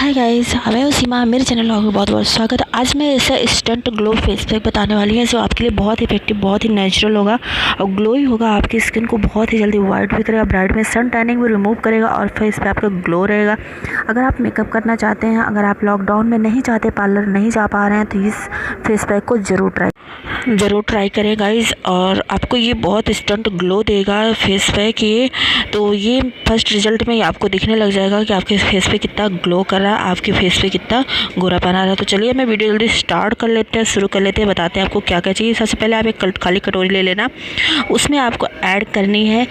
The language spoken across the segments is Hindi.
हाय गाइस, मैं हूँ सीमा। मेरे चैनल में आपका बहुत बहुत स्वागत है। आज मैं ऐसा इंस्टेंट ग्लो फेस पैक बताने वाली है जो आपके लिए बहुत इफेक्टिव, बहुत ही नेचुरल होगा और ग्लो ही होगा। आपकी स्किन को बहुत ही जल्दी वाइट भी करेगा, ब्राइट में सन टैनिंग भी रिमूव करेगा और फेस पे आपका ग्लो रहेगा। अगर आप मेकअप करना चाहते हैं, अगर आप लॉकडाउन में नहीं चाहते, पार्लर नहीं जा पा रहे हैं, तो इस फेस पैक को ज़रूर ट्राई करें गाइस। और आपको ये बहुत इंस्टेंट ग्लो देगा फेस पैक ये। तो ये फर्स्ट रिजल्ट में आपको दिखने लग जाएगा कि आपके फेस पे कितना ग्लो कर रहा है, आपके फेस पे कितना गोरापन आ रहा है। तो चलिए मैं वीडियो जल्दी स्टार्ट कर लेते हैं, शुरू कर लेते हैं। बताते हैं आपको क्या क्या चाहिए। सबसे पहले आप एक खाली कटोरी ले लेना, उसमें आपको ऐड करनी है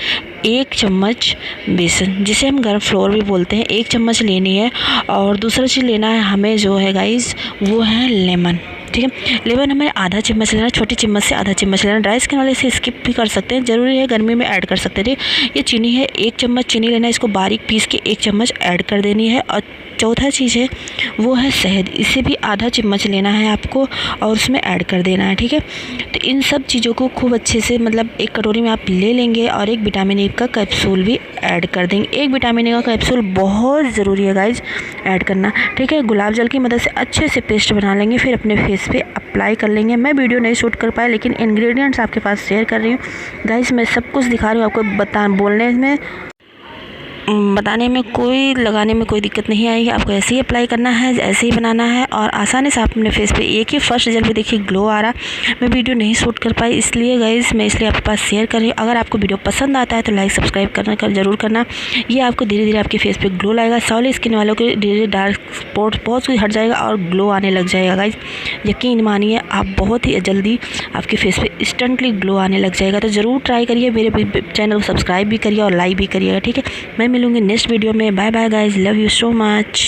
1 चम्मच बेसन, जिसे हम गर्म फ्लोर भी बोलते हैं। 1 चम्मच लेनी है। और दूसरा चीज़ लेना है हमें जो है गाइस, वो है लेमन। ठीक है, लेमन हमें आधा चम्मच लेना, छोटी चम्मच से आधा चम्मच लेना। ड्राई स्किन वाले से स्किप भी कर सकते हैं, ज़रूरी है गर्मी में ऐड कर सकते हैं। ठीक, ये चीनी है, 1 चम्मच चीनी लेना है, इसको बारीक पीस के 1 चम्मच ऐड कर देनी है। और चौथा चीज़ है वो है शहद, इसे भी आधा चम्मच लेना है आपको और उसमें ऐड कर देना है। ठीक है, तो इन सब चीज़ों को खूब अच्छे से मतलब एक कटोरी में आप ले लेंगे और एक विटामिन ए का कैप्सूल भी ऐड कर देंगे। एक विटामिन ए का कैप्सूल बहुत ज़रूरी है गाइज ऐड करना। ठीक है, गुलाब जल की मदद से अच्छे से पेस्ट बना लेंगे, फिर अपने फेस पे अप्लाई कर लेंगे। मैं वीडियो नहीं शूट कर पाया, लेकिन इंग्रेडिएंट्स आपके पास शेयर कर रही हूँ गाइज। मैं सब कुछ दिखा रही हूँ आपको, बोलने में बताने में कोई लगाने में कोई दिक्कत नहीं आएगी। आपको ऐसे ही अप्लाई करना है, ऐसे ही बनाना है और आसानी से आप अपने फेस पे एक ही फर्स्ट रिजल्ट में देखिए ग्लो आ रहा। मैं वीडियो नहीं शूट कर पाई इसलिए गाइस, मैं इसलिए आपके पास शेयर कर रही हूँ। अगर आपको वीडियो पसंद आता है तो लाइक सब्सक्राइब ज़रूर करना। ये आपको धीरे धीरे आपके फेस पे ग्लो लाएगा। सॉलिड स्किन वालों के धीरे धीरे डार्क स्पॉट बहुत कुछ हट जाएगा और ग्लो आने लग जाएगा गाइस। यकीन मानिए, आप बहुत ही जल्दी आपके फेस पे इंस्टेंटली ग्लो आने लग जाएगा। तो ज़रूर ट्राई करिए, मेरे चैनल को सब्सक्राइब भी करिए और लाइक भी करिएगा। ठीक है, मैं मिलूँगी नेक्स्ट वीडियो में। Bye bye guys, love you so much.